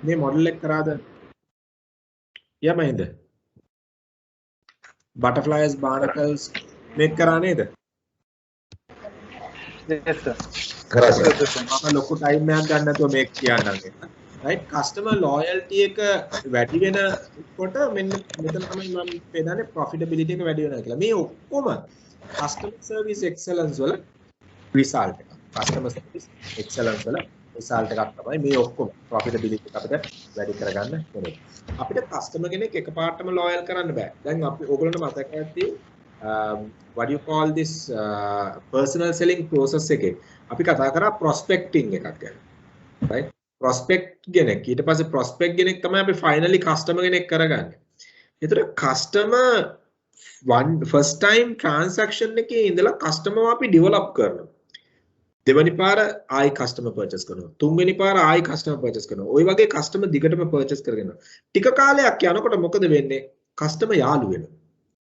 මේ මොඩල් එක කරාද? යමයිද? butterflies barnacles මේක කරා නේද? yes sir කරා සර්. මම ලොකු ටයිම් එකක් ගන්න නැතුව මේක කියන්නම්. right customer loyalty එක වැඩි වෙනකොට මෙන්න මෙතන තමයි මම පෙන්නන්නේ profitability එක වැඩි වෙනවා කියලා. මේ ඔක්කොම customer service excellence වල result එක. customer service excellence වල result එකක් තමයි මේ ඔක්කොම profitability එක අපිට වැඩි කරගන්න ඕනේ. අපිට customer කෙනෙක් එකපාරටම loyal කරන්න බෑ. දැන් අපි ඕගොල්ලන්ට මතක ඇති what you call this personal selling process එකේ අපි කතා කරා prospecting එකක් ගැන. right prospect කෙනෙක් ඊට පස්සේ prospect කෙනෙක් තමයි අපි finally customer කෙනෙක් කරගන්නේ. ඒතර customer first time transaction එකේ ඉඳලා customer අපි develop කරනවා. දෙවනි පාර ආයි customer purchase කරනවා. තුන්වෙනි පාර ආයි customer purchase කරනවා. ওই වගේ customer දිගටම purchase කරගෙන යනවා. ටික කාලයක් යනකොට මොකද වෙන්නේ? customer යාළු වෙනවා.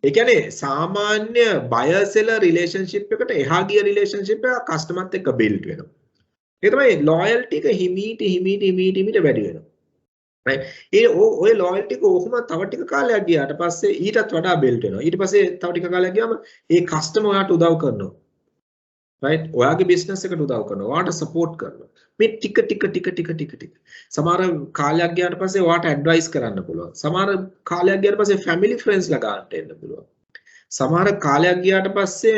ඒ කියන්නේ සාමාන්‍ය buyer seller relationship එකට එහා ගිය relationship එක customer ත් එක්ක build වෙනවා. ඒ තමයි loyalty එක හිමීට වැඩි වෙනවා. right ඒ ඔය loyalty එක ඔහොම තව ටික කාලයක් ගියාට පස්සේ ඊටත් වඩා build වෙනවා. ඊට පස්සේ තව ටික කාලයක් ගියාම ඒ customer ඔයාට උදව් කරනවා. right ඔයාගේ business එකට උදව් කරනවා. ඔයාට support කරනවා. මේ ටික සමහර කාලයක් ගියාට පස්සේ ඔයාට advice කරන්න පුළුවන්. සමහර කාලයක් ගියාට පස්සේ family friends ලා ගන්නට එන්න පුළුවන්. සමහර කාලයක් ගියාට පස්සේ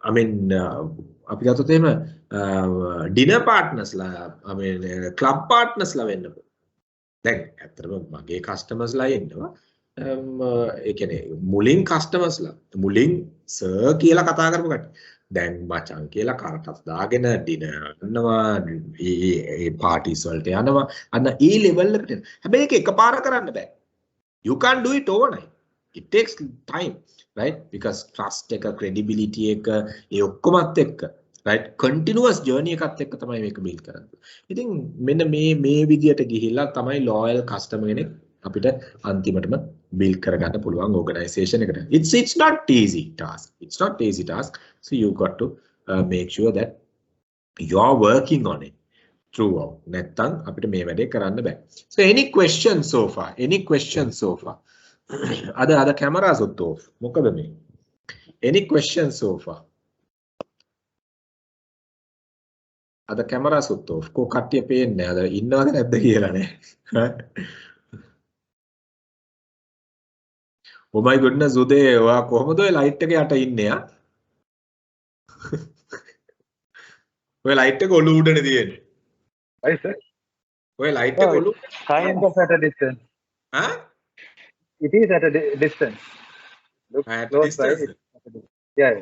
I mean අපි ගත්තොත් එහෙම dinner partners ලා I mean club partners ලා වෙන්න පුළුවන්. දැන් ඇත්තටම මගේ customers ලා ඉන්නවා. ඒ කියන්නේ මුලින් customers ලා මුලින් සර් කියලා කතා කරපු කට්ටිය. දැන් මචං කියලා කරටස් දාගෙන dinner කරනවා ඒ parties වලට යනවා. අන්න ඒ level එකට එනවා. හැබැයි ඒක එකපාර කරන්න බෑ. You can't do it overnight. It takes time, right? Because trust එක credibility එක ඒ ඔක්කොමත් එක්ක right continuous journey එකත් එක්ක තමයි මේක build කරන්නේ. ඉතින් මෙන්න මේ විදියට ගිහිල්ලා තමයි loyal customer කෙනෙක් අපිට අන්තිමටම build කරගන්න පුළුවන් organization එකට. It's not easy task. It's not easy task. So you got to make sure that you're working on it throughout. නැත්තම් අපිට මේ වැඩේ කරන්න බෑ. So any questions so far? Any questions so far? Other cameras are off. මොකද මේ? Any questions so far? Other cameras are off. කො කට්ටිය පේන්නේ නැහැ. අද ඉන්නවද නැද්ද කියලා නේ. Oh my goodness උදේ ඔයා කොහොමද ඔය ලයිට් එක යට ඉන්නේ ආ? ඔය ලයිට් එක ඔලුව උඩනේ තියෙන්නේ. Hi sir. ඔය ලයිට් එක ඔලුව kind of at a distance. ඈ? It is at a distance. Look At close distance? by. Yeah.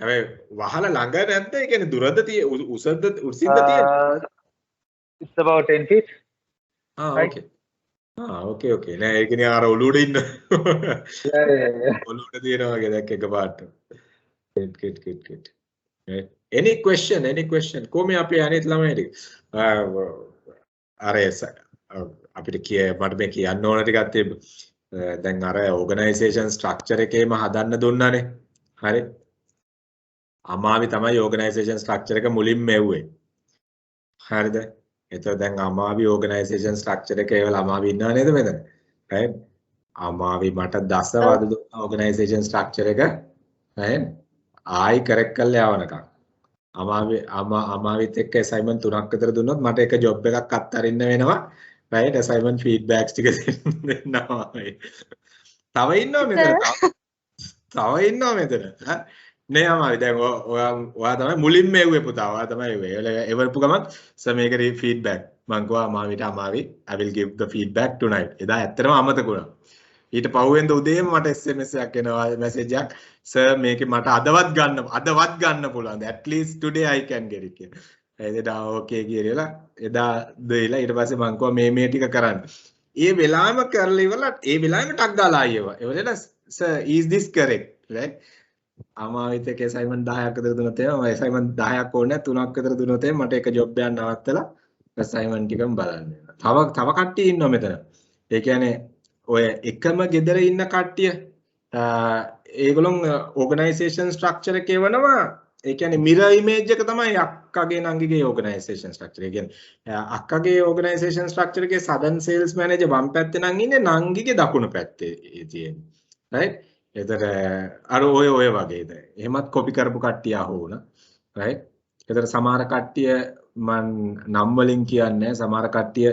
හැබැයි වහල ළඟ නැද්ද? ඒ කියන්නේ දුරද උසද උසින්ද තියෙන්නේ? It's about 10 feet. Okay. Okay. නෑ ඒ කියන්නේ අර ඔලුව උඩ ඉන්න. Yeah. ඔලුව උඩ තියෙනවා වගේ දැක්ක එකපාරට. Good. Right. Any question? කොහොම අපේ අනිත් ළමයි ටික අර අපිට මට මේ කියන්න ඕන ටිකක් තිබ්බා. දැන් අර ඕගනයිසේෂන් ස්ට්‍රක්චර් එකේම හදන්න දුන්නානේ. හරි. අමාවි තමයි ඕගනයිසේෂන් ස්ට්‍රක්චර් එක මුලින්ම එව්වේ. හරිද? එතකොට දැන් අමාවි ඕගනයිසේෂන් ස්ට්‍රක්චර් එකේ ඒවල අමාවි ඉන්නව නේද මෙතන? right? අමාවි මට දසවද දුන්න ඕගනයිසේෂන් ස්ට්‍රක්චර් එක right? ආයි කරෙක්ට් කරලා යවනකම්. අමාවිත් එක්ක assignment 3ක් විතර දුන්නොත් මට එක ජොබ් එකක් අත්හරින්න වෙනවා. right? assignment feedbacks ටික දෙන්නවා. තව ඉන්නව මෙතන. නේ අමාවි දැන් ඔයා තමයි මුලින්ම එව්වේ පුතා. ඔයා තමයි එව්වේ. එවපු ගමන් සර් මේක feedback මං ගියා අමාවිට I will give the feedback tonight. එදා ඇත්තටම අමතක වුණා. ඊට පහුවෙන්ද උදේම මට SMS එකක් එනවා message එකක් sir මේකේ මට අදවත් ගන්න පුළුවන්. at least today I can get it කියලා. එදා okay කියලා එදා දෙයිලා ඊට පස්සේ මං කිව්වා මේ ටික කරන්න. ඒ වෙලාවම කරලා ඉවරලා ඒ වෙලාවෙම ටක් ගාලා ආයෙවා. ඒ වෙලෙන sir is this correct? right? අමාවිත එක assignment 10ක් විතර දුන්නොත් එහෙම මම assignment 10ක් ඕනේ 3ක් විතර දුන්නොත් එහෙම මට එක job එකක් නවත්තලා assignment ටිකම බලන්න වෙනවා. තව කට්ටිය ඉන්නවා මෙතන. ඒ කියන්නේ ඔය එකම ගෙදර ඉන්න කට්ටිය ඒගොල්ලොන් ඕගනයිසේෂන් ස්ට්‍රක්චර් එකේ වනවා ඒ කියන්නේ mirror image එක තමයි අක්කගේ නංගිගේ organization structure. ඒ කියන්නේ අක්කගේ organization structure එකේ southern sales manager වම් පැත්තේ නම් ඉන්නේ නංගිගේ දකුණු පැත්තේ තියෙන්නේ. right? එතන අර ඔය වගේද. එහෙමත් කොපි කරපු කට්ටිය අහුවුණා. right? එතන සමහර කට්ටිය මන් නම් වලින් කියන්නේ සමහර කට්ටිය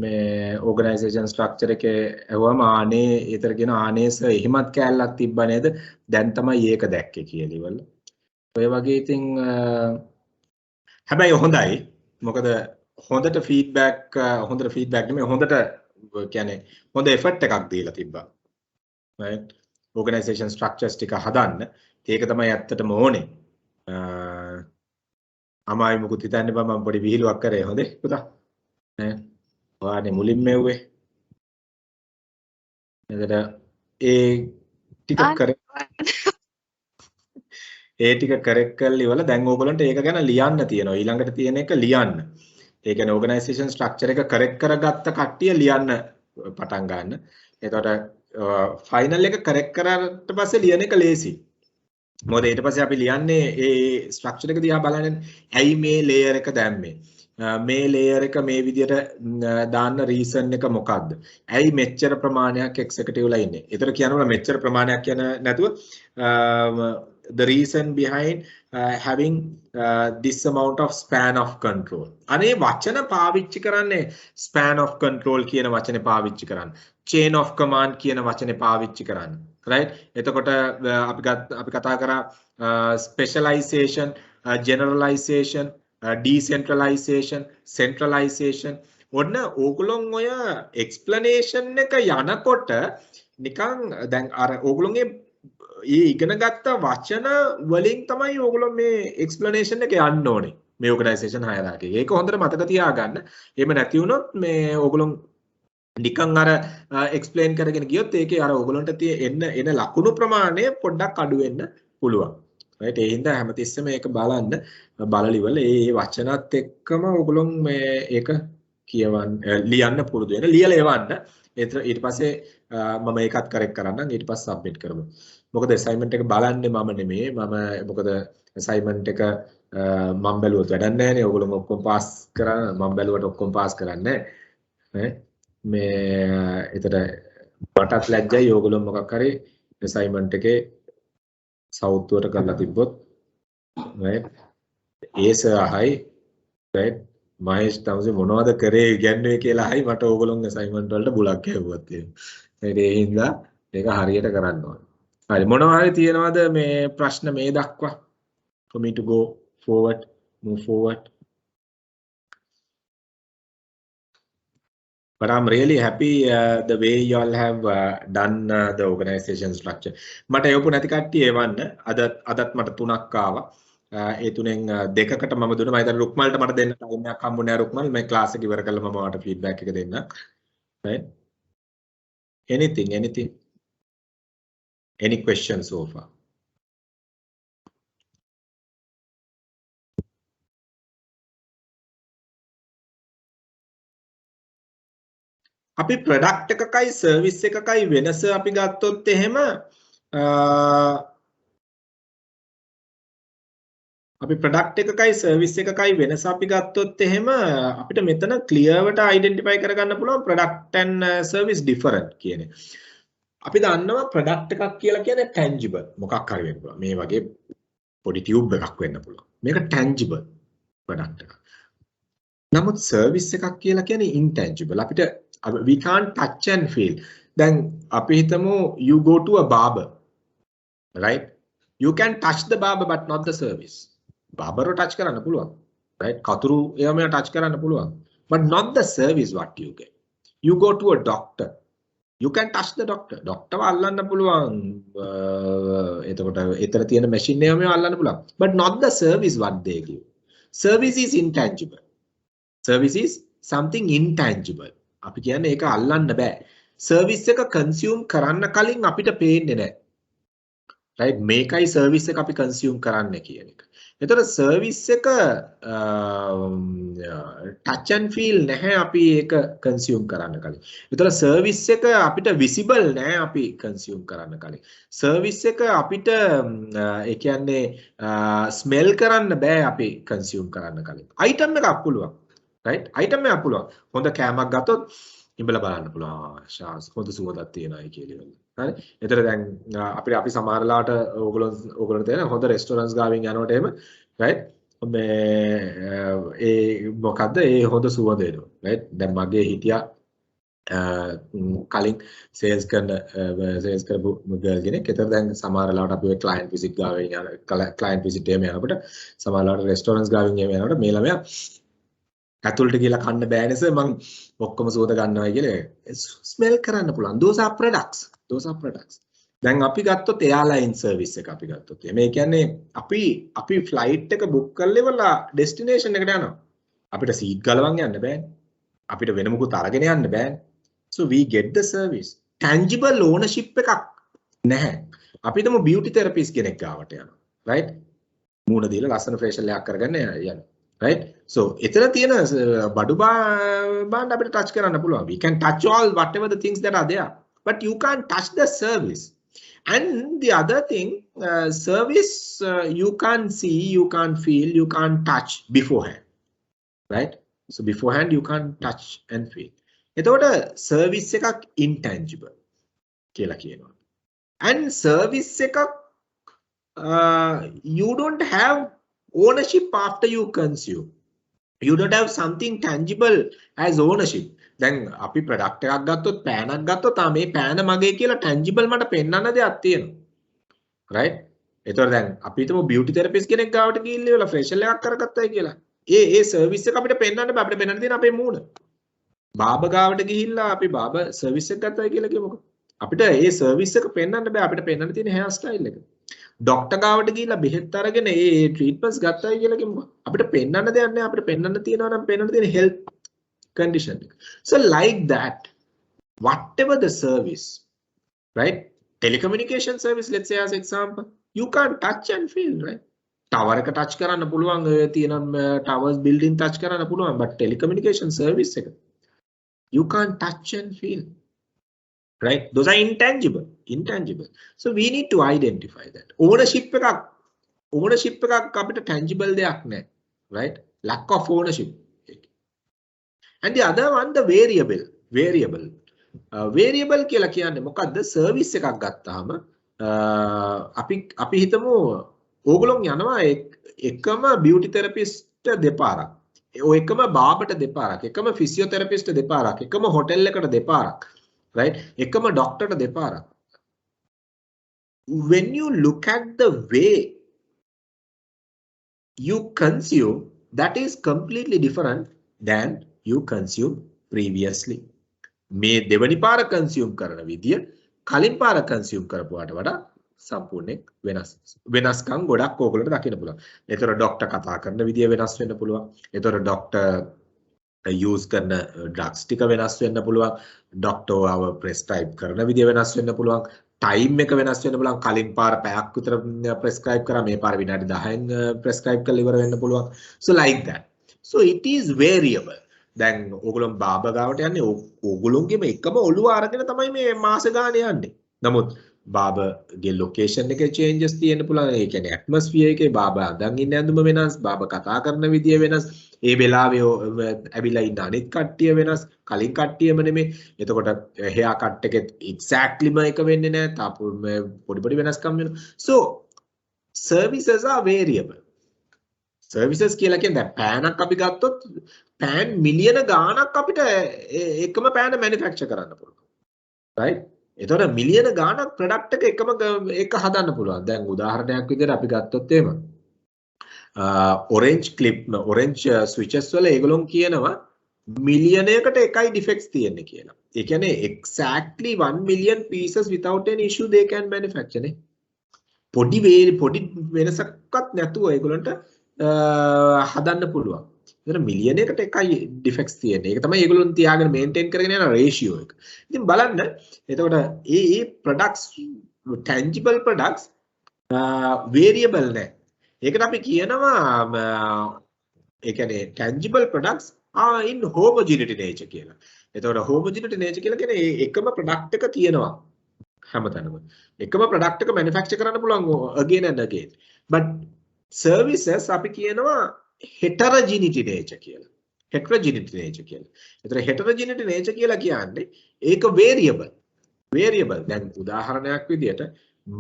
මේ organization structure එකේ ඇහුවම ආනේ ඊතර කියන ආනේස එහෙමත් කැලලක් තිබ්බ නේද? දැන් තමයි ඒක දැක්කේ කියලා ඉවල. ඔය වගේ ඉතින් හැබැයි හොඳයි. මොකද හොඳට ෆීඩ්බැක් නෙමෙයි හොඳට කියන්නේ හොඳ එෆර්ට් එකක් දීලා තිබ්බා. right? organization structures ටික හදන්න. ඒක තමයි ඇත්තටම ඕනේ. අමායි මුකුත් හිතන්න බෑ මම පොඩි විහිළුවක් කරේ හොඳේ පුතා. නේ? ඔයානේ මුලින්ම එව්වේ. එතන ඒ ටික කරෙක්ට් කරලා ඉවල දැන් ඕගොල්ලන්ට ඒක ගැන ලියන්න තියෙනවා. ඊළඟට තියෙන එක ලියන්න. ඒ කියන්නේ organization structure එක කරෙක්ට් කරගත්ත කට්ටිය ලියන්න පටන් ගන්න. එතකොට ෆයිනල් එක කරෙක්ට් කරාට පස්සේ ලියන එක ලේසි. මොකද ඊට පස්සේ අපි ලියන්නේ ඒ ස්ට්‍රක්චර් එක දිහා බලන්නේ ඇයි මේ ලේයර් එක දැම්මේ මේ ලේයර් එක මේ විදියට දාන්න රීසන් එක මොකක්ද ඇයි මෙච්චර ප්‍රමාණයක් එක්සිකියුටිව් ලා ඉන්නේ ඒතර කියනවා මෙච්චර ප්‍රමාණයක් කියන නැතුව the reason behind having this amount of span of control අනේ වචන පාවිච්චි කරන්නේ span of control කියන වචනේ පාවිච්චි කරන්න chain of command කියන වචනේ පාවිච්චි කරන්න right එතකොට අපි කතා කරා specialization generalization decentralization centralization ඔන්න ඕගොල්ලෝ ඔය explanation එක යනකොට නිකන් දැන් අර ඕගොල්ලෝගේ ඒ ඉගෙන ගත්ත වචන වලින් තමයි ඕගොල්ලෝ මේ explanation එක යන්න ඕනේ මේ organization hierarchy එක. ඒක හොඳට මතක තියාගන්න. එහෙම නැති වුණොත් මේ ඕගොල්ලෝ නිකන් අර එක්ස්ප්ලেইন කරගෙන ගියොත් ඒකේ අර ඕගොල්ලන්ට තියෙන එන ලකුණු ප්‍රමාණය පොඩ්ඩක් අඩු වෙන්න පුළුවන්. right ඒ හින්දා හැමතිස්සෙම මේක බලන්න බලලිවල ඒ වචනත් එක්කම ඕගොල්ලෝ මේ ඒක කියවන්න ලියන්න පුරුදු වෙන ලියලා එවන්න. ඊට පස්සේ මම ඒකත් කරෙක්ට් කරන්නම් ඊට පස්සේ සබ්මිට් කරමු. මොකද අසයින්මන්ට් එක බලන්නේ මම නෙමෙයි මම මොකද අසයින්මන්ට් එක මම බැලුවොත් වැඩක් නැහැ නේ. ඕගොල්ලෝ ඔක්කොම පාස් කරා මම බැලුවට ඔක්කොම පාස් කරන්නේ නැහැ. මේ එතන මටත් ලැජ්ජයි ඕගොල්ලෝ මොකක් හරි අසයින්මන්ට් එකේ සවුත්තුවට කරලා තිබ්බොත් right ඒස අහයි right මහේෂ් තමයි මොනවද කරේ ඉගන්නේ කියලා අහයි මට ඕගොල්ලෝගේ අසයින්මන්ට් වලට බුලක් හැවුවත් ඒ හින්දා ඒක හරියට කරන්න ඕනේ. හරි මොනවා හරි තියෙනවද මේ ප්‍රශ්න මේ දක්වා for me to go forward move forward. But I'm really happy the way you all have done the organization structure. මට එවපු නැති කට්ටිය එවන්න. අදත් මට 3ක් ආවා. ඒ තුනෙන් දෙකකට මම දුන්නා. මම හිතන්නේ රුක්මල්ට මට දෙන්න ටයිම් එකක් හම්බුනේ නැහැ රුක්මල්. මේ ක්ලාස් එක ඉවර කළා මම ඔයාලට ෆීඩ්බැක් එක දෙන්න. Right? Anything. Any questions so far? අපි ප්‍රොඩක්ට් එකකයි සර්විස් එකකයි වෙනස අපි ගත්තොත් එහෙම අපි ප්‍රොඩක්ට් එකකයි සර්විස් එකකයි වෙනස අපි ගත්තොත් එහෙම අපිට මෙතන ක්ලියර්වට අයිඩෙන්ටිෆයි කරගන්න පුළුවන් ප්‍රොඩක්ට් and සර්විස් ඩිෆරන්ට් කියන එක. අපි දන්නවා ප්‍රොඩක්ට් එකක් කියලා කියන්නේ ටැන්ජිබල් මොකක් හරි වෙන්න පුළුවන්. මේ වගේ පොඩි ටියුබ් එකක් වෙන්න පුළුවන්. මේක ටැන්ජිබල් ප්‍රොඩක්ට් එකක්. නමුත් සර්විස් එකක් කියලා කියන්නේ ඉන්ටැන්ජිබල්. අපිට we can't touch and feel. Then අපි හිතමු you go to a barber, right? You can touch the barber but not the service. barber touch කරන්න පුළුවන්, right? කතුරු එයා මෙයා touch කරන්න පුළුවන්, but not the service what you get. You go to a doctor, you can touch the doctor. doctor අල්ලන්න පුළුවන්. එතකොට ඊතර තියෙන machine එක මෙයා අල්ලන්න පුළුවන්, but not the service what they give. Service is intangible. Service is something intangible. අපි කියන්නේ ඒක අල්ලන්න බෑ. සර්විස් එක කන්සියුම් කරන්න කලින් අපිට පේන්නේ නැහැ. right මේකයි සර්විස් එක අපි කන්සියුම් කරන්න කියන එක. එතකොට සර්විස් එක touch and feel නැහැ අපි ඒක consume කරන්න කලින්. ඒතර service එක අපිට visible නැහැ අපි consume කරන්න කලින්. service එක අපිට ඒ කියන්නේ smell කරන්න බෑ අපි consume කරන්න කලින්. item එකක් පුළුවන්. right? item එකක් පුළුවන්. හොඳ කෑමක් ගත්තොත් ඉඹලා බලන්න පුළුවන්. ශාස් හොඳ සුවඳක් තියෙනවායි කියලා. හරි? ඒතර දැන් අපි සමහරලාට ඕගොල්ලෝ තේරෙන හොඳ restaurants ගාවින් යනකොට එහෙම right? ඒ මොකද්ද ඒ හොඳ සුවඳ එනවා right දැන් මගේ හිටියා කලින් සේල්ස් කරපු ගර්ල් කෙනෙක්. ඒතර දැන් සමහර ලාවට අපි ඔය ක්ලයන්ට් විසිට් ගාවෙන් යන ක්ලයන්ට් විසිට් එකේම යනකොට සමහර ලාවට රෙස්ටොරන්ට්ස් ගාවෙන් යනකොට මේ ළමයා ඇතුළට ගිහලා කන්න බෑනේ සර් මං ඔක්කොම සුවඳ ගන්නවායි කියලා ස්මෙල් කරන්න පුළුවන්. those are products. දැන් අපි ගත්තොත් එයාලයින් සර්විස් එක අපි ගත්තොත් මේ කියන්නේ අපි ෆ්ලයිට් එක බුක් කරලා ඉවරලා ඩෙස්ටිනේෂන් එකට යනවා. අපිට සීට් ගලවන් යන්න බෑනේ. අපිට වෙන මොකුත් අරගෙන යන්න බෑනේ. so we get the service. tangible ownership එකක් නැහැ. අපි තමු beauty therapist කෙනෙක් ගාවට යනවා. right? මූණ දීලා ලස්සන facial එකක් කරගන්න යනවා. right? so එතන තියෙන බඩු බාණ්ඩ අපිට touch කරන්න පුළුවන්. we can touch all whatever the things that are there. but you can't touch the service. And the other thing, service you can't see, you can't feel, you can't touch beforehand, right? So beforehand you can't touch and feel. එතකොට service එකක් intangible කියලා කියනවා. And service එකක් you don't have ownership after you consume. You don't have something tangible as ownership. දැන් අපි product එකක් ගත්තොත් පෑනක් ගත්තොත් මේ පෑන මගේ කියලා tangible මට පෙන්වන්න දෙයක් තියෙනවා. right? ඒතකොට දැන් අපි හිතමු beauty therapist කෙනෙක් ගාවට ගිහිල්ලා ඉවලා facial එකක් කරගත්තයි කියලා. ඒ service එක අපිට පෙන්වන්න බෑ. අපිට පෙන්වන්න තියෙන අපේ මූණ. බාබා ගාවට ගිහිල්ලා අපි බාබා service එක ගත්තයි කියලා කියමුකෝ. අපිට ඒ service එක පෙන්වන්න බෑ. අපිට පෙන්වන්න තියෙන hair style එක. ડોක්ටර් ගාවට ගිහිල්ලා බෙහෙත් අරගෙන ඒ treatments ගත්තයි කියලා කියමුකෝ. අපිට පෙන්වන්න දෙයක් නෑ. අපිට පෙන්වන්න තියෙනවා නම් පෙන්වන්න තියෙන health condition. So like that, whatever the service, right? Telecommunication service, let's say as example, you can't touch and feel, right? Tower එක touch කරන්න පුළුවන්, තියෙන towers building touch කරන්න පුළුවන්, but telecommunication service එක you can't touch and feel, right? Those are intangible. So we need to identify that. Ownership එකක් අපිට tangible දෙයක් නෑ, right? Lack of ownership. And the other one, the variable. Variable කියලා කියන්නේ මොකද්ද? service එකක් ගත්තාම අපි හිතමු ඕගොල්ලෝ යනවා එකම beauty therapist දෙපාරක්. ඔය එකම බාබට දෙපාරක්, එකම physiotherapist දෙපාරක්, එකම hotel එකට දෙපාරක්, right? එකම doctor දෙපාරක්. When you look at the way you consume, that is completely different than you consume previously. මේ දෙවනි පාර consume කරන විදිය කලින් පාර consume කරපුවාට වඩා සම්පූර්ණයෙන් වෙනස්කම් ගොඩක් ඕගොල්ලන්ට දකින්න පුළුවන්. ඒතර ડોක්ටර් කතා කරන විදිය වෙනස් වෙන්න පුළුවන්. ඒතර ડોක්ටර් use කරන drugs ටික වෙනස් වෙන්න පුළුවන්. ડોක්ටර්ව prescribe කරන විදිය වෙනස් වෙන්න පුළුවන්. time එක වෙනස් වෙන්න පුළුවන්. කලින් පාර පැයක් විතර prescribe කරා මේ පාර විනාඩි 10න් prescribe කරලා ඉවර වෙන්න පුළුවන්. So like that. So it is variable. දැන් ඕගොල්ලෝ බාබා ගාවට යන්නේ ඕගොල්ලෝගේම එකම ඔළුව අරගෙන තමයි මේ මාස ගානේ යන්නේ. නමුත් බාබාගේ ලොකේෂන් එකේ changes තියෙන්න පුළුවන්. ඒ කියන්නේ ඇට්මොස්ෆියර් එකේ බාබා අඳන් ඉන්න ඇඳුම වෙනස්, බාබා කතා කරන විදිය වෙනස්, ඒ වෙලාවේ ඇවිල්ලා ඉන්න අනිත් කට්ටිය වෙනස්, කලින් කට්ටියම නෙමෙයි. එතකොට hair cut එකෙත් exactlyම එක වෙන්නේ නැහැ. තාපු පොඩි වෙනස්කම් වෙනවා. So services are variable. services කියලා කියන්නේ දැන් පෑනක් අපි ගත්තොත් පෑන් මිලියන ගාණක් අපිට එකම පෑන මැනුෆැක්චර් කරන්න පුළුවන්. right? ඒතකොට මිලියන ගාණක් ප්‍රොඩක්ට් එක එක හදන්න පුළුවන්. දැන් උදාහරණයක් විදිහට අපි ගත්තොත් එහෙම orange switches වල ඒගොල්ලෝ කියනවා මිලියනයකට එකයි defects තියෙන්නේ කියලා. ඒ කියන්නේ exactly 1 million pieces without any issue they can manufacture නේ. පොඩි වෙනසක්වත් නැතුව ඒගොල්ලන්ට හදන්න පුළුවන්. ඒතර මිලියනයකට එකයි ඩිෆෙක්ට්ස් තියෙන්නේ. ඒක තමයි ඒගොල්ලෝ තියාගෙන මේන්ටේන් කරගෙන යන රේෂියෝ එක. ඉතින් බලන්න එතකොට මේ ප්‍රොඩක්ට්ස් tangible products variable නෑ. ඒකට අපි කියනවා ඒ කියන්නේ tangible products are in homogeneity nature කියලා. එතකොට homogeneity nature කියලා කියන්නේ එකම product එක තියෙනවා හැමතැනම. එකම product එක manufacture කරන්න පුළුවන් again and again. But services අපි කියනවා heterogeneity nature කියලා. heterogeneity nature කියලා. එතකොට heterogeneity nature කියලා කියන්නේ ඒක variable. variable. දැන් උදාහරණයක් විදියට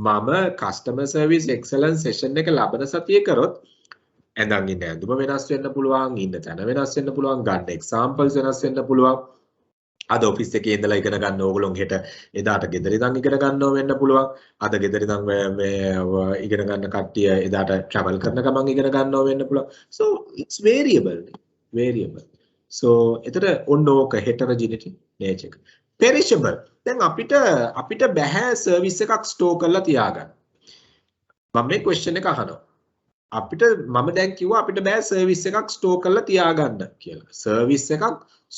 මම customer service excellence session එක ලබන සතියේ කරොත් ඇඳන් ඉන්න ඇඳුම වෙනස් වෙන්න පුළුවන්, ඉන්න තැන වෙනස් වෙන්න පුළුවන්, ගන්න examples වෙනස් වෙන්න පුළුවන්. අද ඔෆිස් එකේ ඉඳලා ඉගෙන ගන්න ඕගොල්ලෝ හෙට එදාට ගෙදර ඉඳන් ඉගෙන ගන්නව වෙන්න පුළුවන්. අද ගෙදර ඉඳන් ඉගෙන ගන්න කට්ටිය එදාට travel කරන ගමන් ඉගෙන ගන්නව වෙන්න පුළුවන්. So it's variable. So එතන ඔන්න ඕක heterogeneity nature එක. Perishable. දැන් අපිට බෑ සර්විස් එකක් ස්ටෝර් කරලා තියාගන්න. මම මේ question එක අහනවා. මම දැන් කිව්වා අපිට බෑ සර්විස් එකක් ස්ටෝර් කරලා තියාගන්න කියලා. සර්විස් එකක්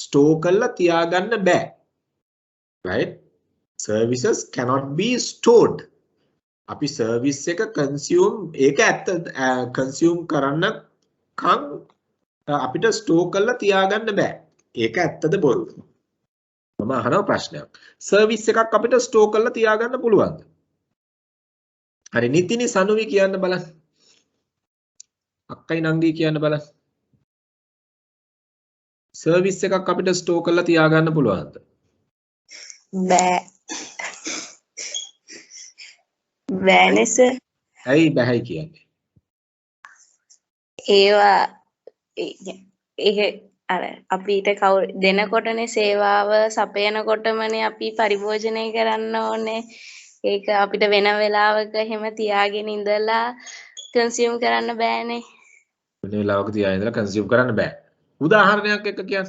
ස්ටෝර් කරලා තියාගන්න බෑ. Right? Services cannot be stored. අපි සර්විස් එක consume කරන්න කම් අපිට ස්ටෝර් කරලා තියාගන්න බෑ. ඒක ඇත්තද බොරුද? මම අහනවා ප්‍රශ්නයක්. සර්විස් එකක් අපිට ස්ටෝර් කරලා තියාගන්න පුළුවන්ද? හරි නිතිනි සනුවි කියන්න බලන්න. අක්කයි නංගි කියන්න බලන්න. සර්විස් එකක් අපිට ස්ටෝර් කරලා තියාගන්න පුළුවන්ද? බෑ. බෑනේ සර්. ඇයි බෑයි කියන්නේ? ඒවා අර අපිට දෙනකොටනේ සේවාව සපයනකොටමනේ අපි පරිභෝජනය කරන්න ඕනේ. ඒක අපිට වෙන වෙලාවක එහෙම තියාගෙන ඉඳලා කන්සියුම් කරන්න බෑනේ. වෙන වෙලාවක තියාගෙන ඉඳලා කන්සියුම් කරන්න බෑ. උදාහරණයක් එක්ක කියන්න.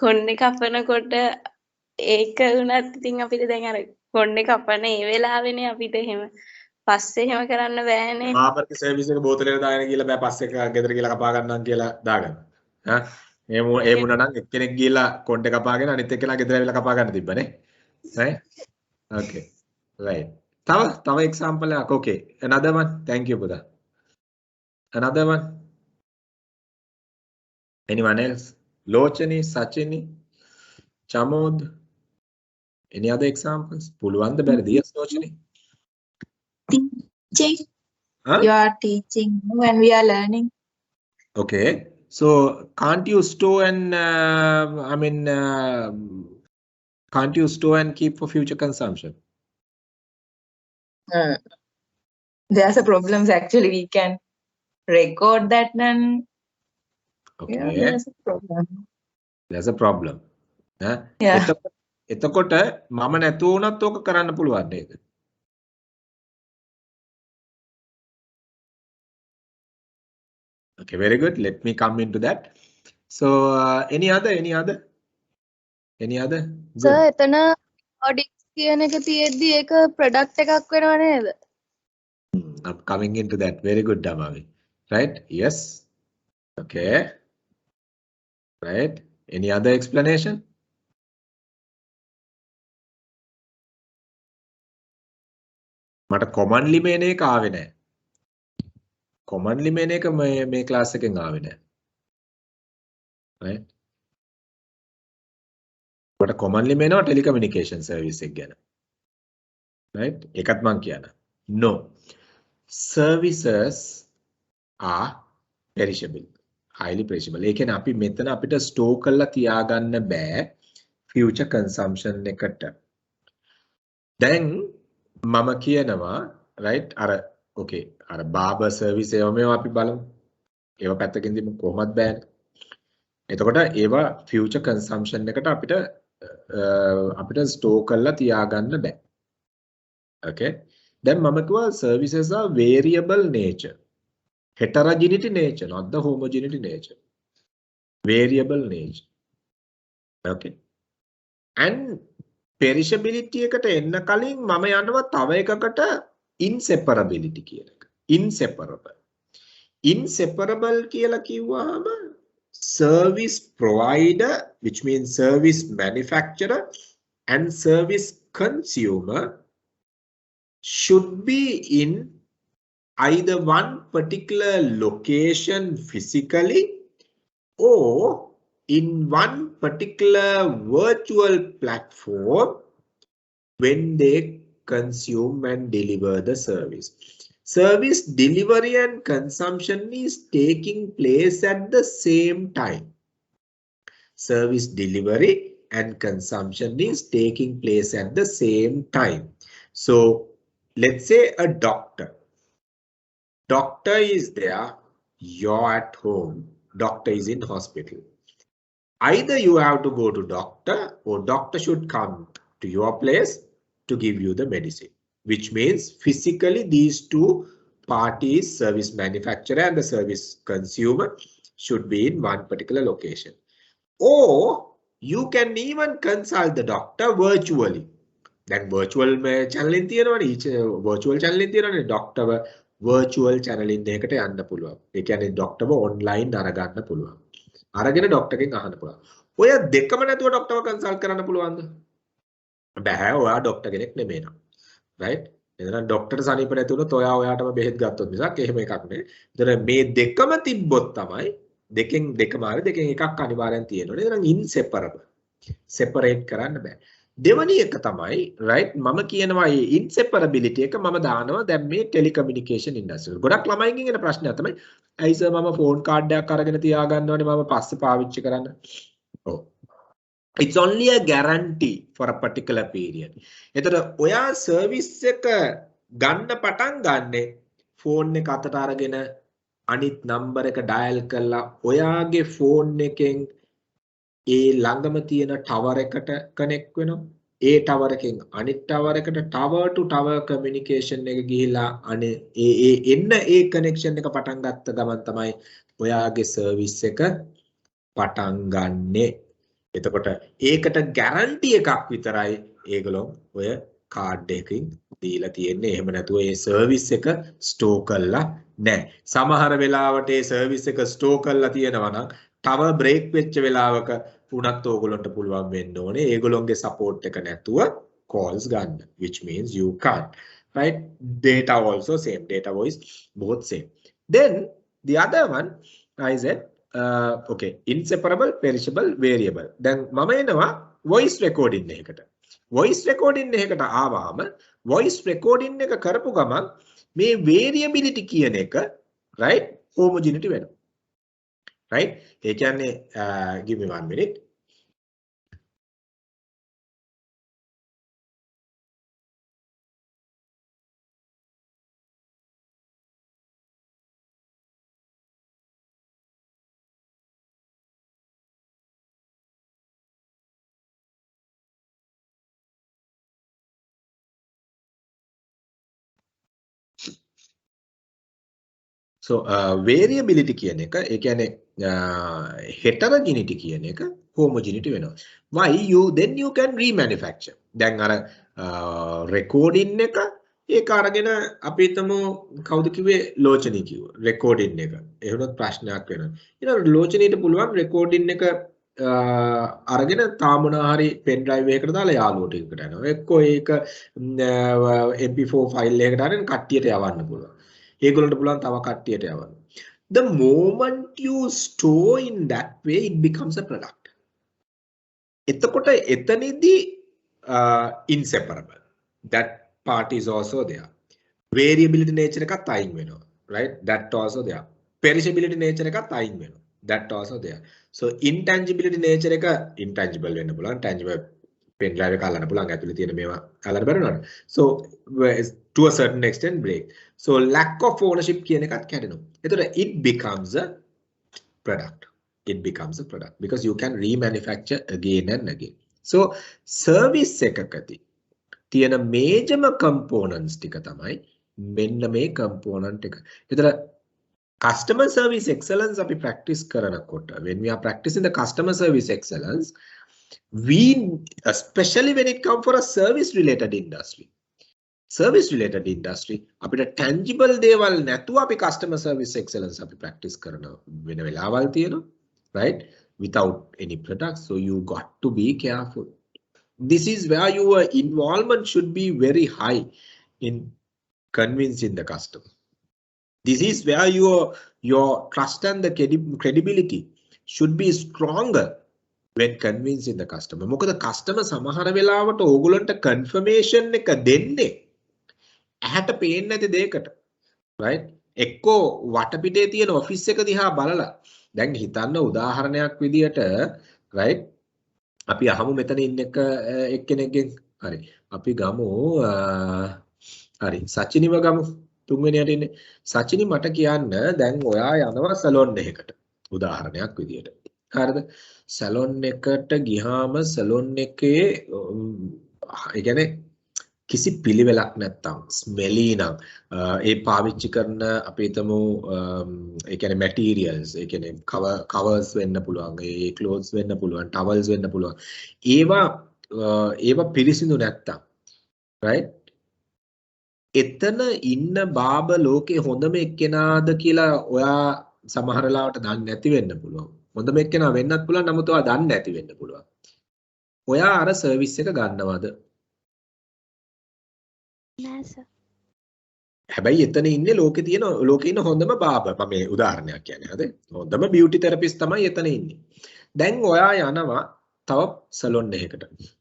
කොණ්ඩේ කපනකොට ඒක උනත් ඉතින් අපිට දැන් අර කොණ්ඩේ කපන ඒ වෙලාවෙනේ අපිට එහෙම පස්සේ එහෙම කරන්න බෑනේ. ආපර්ක සර්විස් එක බෝතලෙට දාගෙන ගිහලා බෑ පස්සේ ගෙදර ගිහලා කපා ගන්නම් කියලා දාගන්න. හා ඒ මුණ නම් එක්කෙනෙක් ගිහලා කොණ්ඩේ කපාගෙන අනිත් එක්කෙනා ගෙදර ඇවිල්ලා කපා ගන්න තිබ්බනේ. right? Okay. Right. තව example එකක්. Okay. Another one. Thank you Buddha. Another one. Anyone else? Lochani, Sachini, Chamod. Any other examples? Pulwanda Bari. Yes, Lochani. Teaching. Huh? You are teaching when we are learning. Okay. So can't you store and can't you store and keep for future consumption? There's a problem actually. We can record that and Okay. yeah, there's a problem. There's a problem. Yeah. එතකොට මම නැතුව උනත් ඕක කරන්න පුළුවන් නේද? Okay, very good. Let me come into that. So any other? Good. Sir එතන audit කියන එක තියෙද්දි ඒක ප්‍රොඩක්ට් එකක් වෙනව නේද? I'm coming into that. Very good, Damavi. Right? Yes. Okay. Right. Any other explanation? මට commonly මේන එක ආවේ නැහැ. commonly මේන එක මේ class එකෙන් ආවේ නැහැ. Right? මට commonly මේනවා telecommunication service එක ගැන. Right? ඒකත් මං කියනවා. No. Services are perishable. Highly perishable. ඒ කියන්නේ අපි මෙතන අපිට store කරලා තියාගන්න බෑ future consumption එකට. දැන් මම කියනවා right අර okay අර barber service ඒවා අපි බලමු. ඒවා පැත්තකින් දීමු කොහොමද බෑනේ. එතකොට ඒවා future consumption එකට අපිට store කරලා තියාගන්න බෑ. Okay. දැන් මම කිව්වා services are variable nature. Heterogeneity nature, not the homogeneity nature. Variable nature. Okay. And perishability එකට එන්න කලින් මම යනවා තව එකකට inseparability කියන එක. Inseparable. Inseparable කියලා කිව්වහම service provider, which means service manufacturer and service consumer should be in either one particular location physically or in one particular virtual platform when they consume and deliver the service. Service delivery and consumption is taking place at the same time. Service delivery and consumption is taking place at the same time. So let's say a doctor. Doctor is there, you're at home, doctor is in hospital. Either you have to go to doctor or doctor should come to your place to give you the medicine, which means physically these two parties, service manufacturer and the service consumer, should be in one particular location. Or you can even consult the doctor virtually. Then virtual channel in each virtual channel in doctor virtual channel in එකට යන්න පුළුවන්. ඒ කියන්නේ doctorව online අරගන්න පුළුවන්. අරගෙන doctor කෙන් අහන්න පුළුවන්. ඔය දෙකම නැතුව doctorව consult කරන්න පුළුවන්ද? බෑ. ඔයා doctor කෙනෙක් නෙමෙයි නං. right? එතන doctor සනීප නැති වුණොත් ඔයාටම බෙහෙත් ගත්තොත් මිසක් එහෙම එකක් නෙවෙයි. එතන මේ දෙකම තිබ්බොත් තමයි දෙකම හරි දෙකෙන් එකක් අනිවාර්යෙන් තියෙනවා. එතන inseparable. separate කරන්න බෑ. දෙවැනි එක තමයි right මම කියනවා මේ inseparability එක මම දානවා දැන් මේ ටෙලිකමියුනිකේෂන් ඉන්ඩස්ට්‍රි වල. ගොඩක් ළමයින්ගෙන් එන ප්‍රශ්නයක් තමයි ඇයි සර් මම ෆෝන් කාඩ් එකක් අරගෙන තියාගන්නවනේ මම පස්සේ පාවිච්චි කරන්න. ඔව්. It's only a guarantee for a particular period. එතකොට ඔයා සර්විස් එක ගන්න පටන් ගන්නෙ ෆෝන් එක අතට අරගෙන අනිත් නම්බර එක ඩයල් කරලා ඔයාගේ ෆෝන් එකෙන් ඒ ළඟම තියෙන ටවර් එකට කනෙක්ට් වෙනවා. ඒ ටවර් එකෙන් අනිත් ටවර් එකට ටවර් ටු ටවර් කමියුනිකේෂන් එක ගිහිලා අනේ එන්න ඒ කනෙක්ෂන් එක පටන් ගත්ත ගමන් තමයි ඔයාගේ සර්විස් එක පටන් ගන්නෙ. එතකොට ඒකට ගැරන්ටි එකක් විතරයි ඒගොල්ලෝ ඔය කාඩ් එකකින් දීලා තියෙන්නේ. එහෙම නැතුව ඒ සර්විස් එක ස්ටෝර් කරලා නැහැ. සමහර වෙලාවට ඒ සර්විස් එක ස්ටෝර් කරලා තියෙනවා නම් තව බ්‍රේක් වෙච්ච වෙලාවක උනත් ඕගොල්ලන්ට පුළුවන් වෙන්න ඕනේ ඒගොල්ලොන්ගේ සපෝට් එක නැතුව calls ගන්න, which means you can't, right? Data also same, data voice both same. Then the other one I said okay, inseparable, perishable, variable. then මම එනවා voice recording එකකට. voice recording එකකට ආවම voice recording එක කරපු ගමන් මේ variability කියන එක right homogeneity වෙනවා. right? ඒ කියන්නේ give me 1 minute. So variability කියන එක ඒ කියන්නේ heterogeneity කියන එක homogeneity වෙනවා. Why then you can remanufacture. දැන් අර recording එක ඒක අරගෙන අපි හිතමු කවුද කිව්වේ ලෝචනී කිව්වා recording එක. ඒ වුණොත් ප්‍රශ්නයක් වෙනවා. ඊළඟ ලෝචනීට පුළුවන් recording එක අරගෙන තාමුණා හරි pen drive එකකට දාලා යාළුවෝ ටිකකට යනවා. එක්කෝ ඒක MP4 file එකකට අරගෙන කට්ටියට යවන්න පුළුවන්. ඒගොල්ලන්ට පුළුවන් තව කට්ටියට යවන්න. The moment you store in that way it becomes a product. එතකොට එතනදී inseparable. That part is also there. Variability nature එකත් අයින් වෙනවා. Right? That also there. Perishability nature එකත් අයින් වෙනවා. That also there. So intangibility nature එක intangible වෙන්න පුළුවන්. Tangible pen drive එක අල්ලන්න පුළුවන්. ඇතුලේ තියෙන මේවා අල්ලන්න බැරිනවනේ. So to a certain extent break. So lack of ownership කියන එකත් කැඩෙනවා. එතකොට it becomes a product. It becomes a product because you can remanufacture again and again. So service එකකදී තියෙන major components ටික තමයි මෙන්න මේ component එක. එතකොට customer service excellence අපි practice කරනකොට when we are practicing the customer service excellence we especially when it comes for a service related industry අපිට tangible දේවල් නැතුව අපි customer service excellence අපි practice කරන වෙන වෙලාවල් තියෙනවා, right? Without any products, so you got to be careful. This is where your involvement should be very high in convincing the customer. This is where your trust and the credibility should be stronger when convincing the customer. මොකද customer සමහර වෙලාවට ඕගොල්ලන්ට confirmation එක දෙන්නේ ඇහැට පේන්නේ නැති දෙයකට. right? එක්කෝ වටපිටේ තියෙන ඔෆිස් එක දිහා බලලා දැන් හිතන්න උදාහරණයක් විදියට right? අපි අහමු මෙතන ඉන්න එක්කෙනෙක්ගෙන් හරි. අපි ගමු හරි සචිනිව ගමු. තුන්වෙනියට ඉන්නේ සචිනි මට කියන්න දැන් ඔයා යනවා සැලොන් එකකට උදාහරණයක් විදියට හරිද සැලොන් එකට ගියාම සැලොන් එකේ ඒ කියන්නේ කිසි පිළිවෙලක් නැත්තම් ස්මෙලි නම් ඒ පාවිච්චි කරන අපි හිතමු ඒ කියන්නේ මැටීරියල්ස් ඒ කියන්නේ කවර්ස් වෙන්න පුළුවන් ඒ ක්ලෝත්ස් වෙන්න පුළුවන් ටවල්ස් වෙන්න පුළුවන් ඒවා පිරිසිදු නැත්තම් right එතන ඉන්න බාබ ලෝකේ හොඳම එක්කෙනාද කියලා ඔයා සමහර ලාවට දන්නේ නැති වෙන්න පුළුවන්. හොඳම එක්කෙනා වෙන්නත් පුළුවන් නමුත් ඔයා දන්නේ නැති වෙන්න පුළුවන්. ඔයා අර සර්විස් එක ගන්නවද? නෑ සර්. හැබැයි එතන ඉන්නේ ලෝකේ ඉන්න හොඳම බාබ. මම මේ උදාහරණයක් කියන්නේ. හරිද? හොඳම බියුටි තෙරපිස්ට් තමයි එතන ඉන්නේ. දැන් ඔයා යනවා තව සැලොන් එකකට.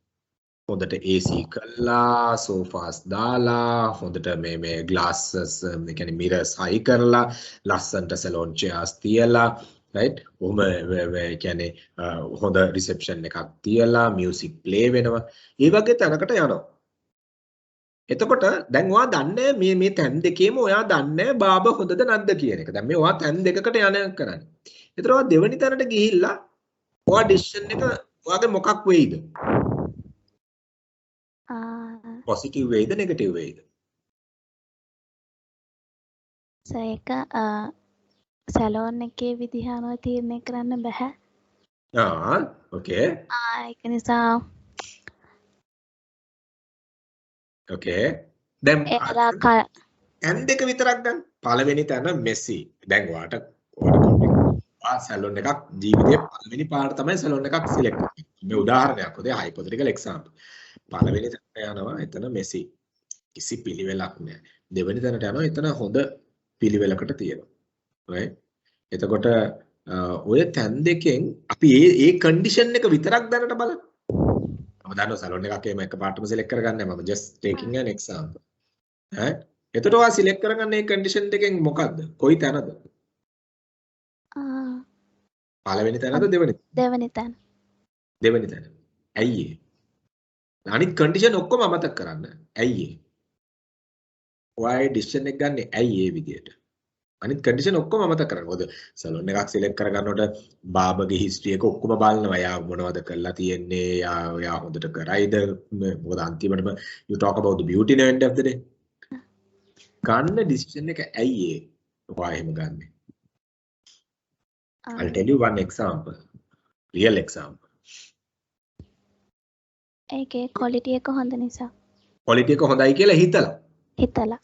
හොඳට AC කරලා සෝෆාස් දාලා හොඳට මේ ග්ලාසස් ඒ කියන්නේ මිරර්ස් හයි කරලා ලස්සන්ට සැලොන් චෙයර්ස් තියලා right ඔහම ඒ කියන්නේ හොඳ රිසෙප්ෂන් එකක් තියලා මියුසික් ප්ලේ වෙනවා ඒ වගේ තැනකට යනවා එතකොට දැන් ඔයා දන්නේ මේ තැන් දෙකේම ඔයා දන්නේ බාබ හොඳද නැද්ද කියන එක දැන් මේ ඔයා තැන් දෙකකට යන කරන්නේ ඒතර ඔයා දෙවෙනි තැනට ගිහිල්ලා ඔයා ඩිසිෂන් එක ඔයාගේ මොකක් වෙයිද positive වේද negative වේද ඒක සැලොන් එකේ විදිහ අනුව තීරණය කරන්න බෑ. okay ඒක නිසා okay දැන් තැන් දෙක විතරක් ගන්න පළවෙනි තැන මෙසි දැන් ඔයාට සැලොන් එකක් ජීවිතේ පළවෙනි පාට තමයි සැලොන් එකක් සිලෙක්ට් කරන්නේ මේ උදාහරණයක් හොදේ hypothetical example පළවෙනි තැනට යනවා එතන මෙසි කිසි පිළිවෙලක් නැහැ දෙවෙනි තැනට යනවා එතන හොඳ පිළිවෙලකට තියෙනවා right එතකොට ඔය තැන් දෙකෙන් අපි ඒ කන්ඩිෂන් එක විතරක් දැනට බලන්න මම දන්නවා සැලොන් එකක් එහෙම එකපාරටම සිලෙක්ට් කරගන්නේ නැහැ මම just taking an example right එතකොට ඔයා සිලෙක්ට් කරගන්න මේ කන්ඩිෂන් දෙකෙන් මොකද්ද කොයි තැනද පළවෙනි තැනද දෙවෙනි තැන දෙවෙනි තැන ඇයි ඒ අනිත් කන්ඩිෂන් ඔක්කොම අමතක කරන්න. ඇයි ඒ? ඔයාගේ ඩිසිෂන් එක ගන්න ඇයි ඒ විදියට? අනිත් කන්ඩිෂන් ඔක්කොම අමතක කරන්න. මොකද සැලොන් එකක් සිලෙක්ට් කරගන්නකොට බාබගේ හිස්ටරි එක ඔක්කොම බලනවා. යා මොනවද කරලා තියෙන්නේ? යා හොඳට කරයිද? මොකද අන්තිමටම you talk about the beauty in the end of the day. ගන්න ඩිසිෂන් එක ඇයි ඒ? ඔයා එහෙම ගන්නෙ? I'll tell you one example. Real example. ඒකේ ක්වොලිටි එක හොඳ නිසා. ක්වොලිටි එක හොඳයි කියලා හිතලා.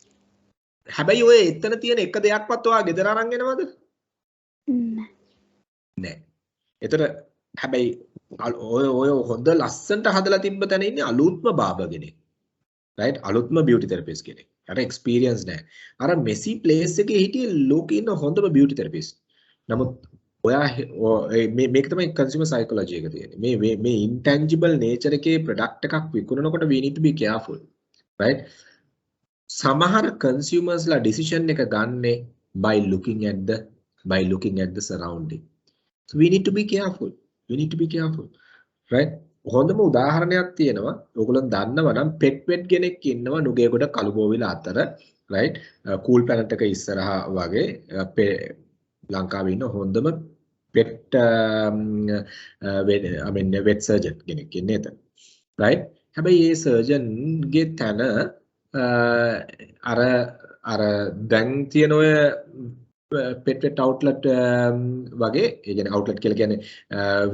හැබැයි ඔය එතන තියෙන එක දෙයක්වත් ඔයා ගෙදර අරන් එනවද? නෑ. ඒතර හැබැයි ඔය හොඳ ලස්සනට හදලා තිබ්බ තැන ඉන්නේ අලුත්ම බාබා කෙනෙක්. right? අලුත්ම beauty therapist කෙනෙක්. අර experience නෑ. අර මෙසි place එකේ හිටියේ ලෝකේ ඉන්න හොඳම beauty therapist. නමුත් ඔයා මේක තමයි consumer psychology එක තියෙන්නේ. මේ intangible nature එකේ product එකක් විකුණනකොට we need to be careful. right? සමහර consumers ලා decision එක ගන්නෙ by looking at the surrounding. So we need to be careful. right? හොඳම උදාහරණයක් තියෙනවා. ඔයගොල්ලෝ දන්නවා නම් pet vet කෙනෙක් ඉන්නවා නුගේගොඩ කළුබෝවිල අතර. right? cool planet එක ඉස්සරහා වගේ ලංකාවේ ඉන්න හොඳම pet vet surgeon කෙනෙක් ඉන්නේ එතන. right? හැබැයි මේ surgeon ගේ තන අර දැන් තියෙන ඔය pet vet outlet වගේ ඒ කියන්නේ outlet කියලා කියන්නේ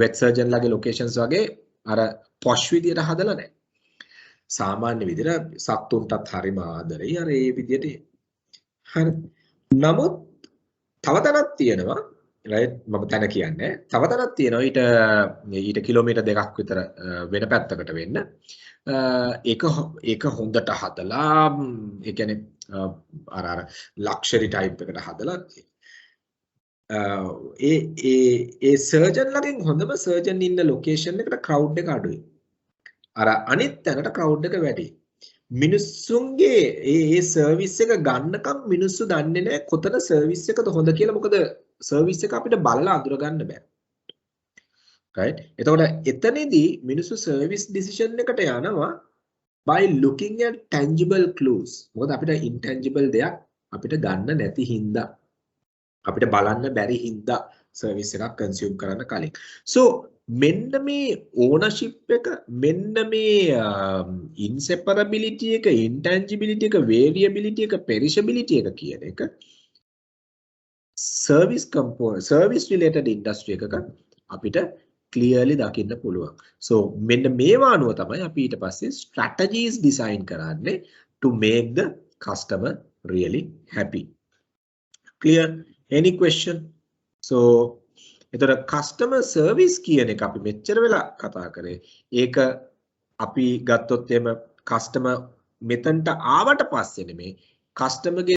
vet surgeon ලාගේ locations වගේ අර posh විදියට හදලා නැහැ. සාමාන්‍ය විදියට සත්තුන්ටත් හරිම ආදරෙයි අර ඒ විදියට. හරි. නමුත් තව තැනක් තියෙනවා right මම තැන කියන්නේ තව තැනක් තියෙනවා ඊට කිලෝමීටර් දෙකක් විතර වෙන පැත්තකට වෙන්න ඒක හොඳට හදලා ඒ කියන්නේ අර ලක්ෂරි ටයිප් එකට හදලා ඒ සර්ජන්ලගෙන් හොඳම සර්ජන් ඉන්න ලොකේෂන් එකට ක්‍රවුඩ් එක අඩුයි. අර අනිත් තැනට ක්‍රවුඩ් එක වැඩි. මිනිස්සුන්ගේ ඒ සර්විස් එක ගන්නකම් මිනිස්සු දන්නේ නැහැ කොතන සර්විස් එකද හොඳ කියලා. මොකද සර්විස් එක අපිට බලලා අඳුර ගන්න බෑ. right? එතකොට එතනදී මිනිස්සු සර්විස් ඩිසිෂන් එකට යනවා by looking at tangible clues. මොකද අපිට intangible දෙයක් අපිට ගන්න නැති හින්දා අපිට බලන්න බැරි හින්දා සර්විස් එකක් කන්සියුම් කරන්න කලින්. so මෙන්න මේ ownership එක මෙන්න මේ inseparability එක intangibility එක variability එක perishability එක කියන එක service related industry එකක අපිට clearly දකින්න පුළුවන්. so මෙන්න මේවා අනුව තමයි අපි ඊට පස්සේ strategies design කරන්නේ to make the customer really happy. clear? any question? so එතකොට customer service කියන එක අපි මෙච්චර වෙලා කතා කරේ. ඒක අපි ගත්තොත් එම customer මෙතනට ආවට පස්සේ නෙමෙයි customer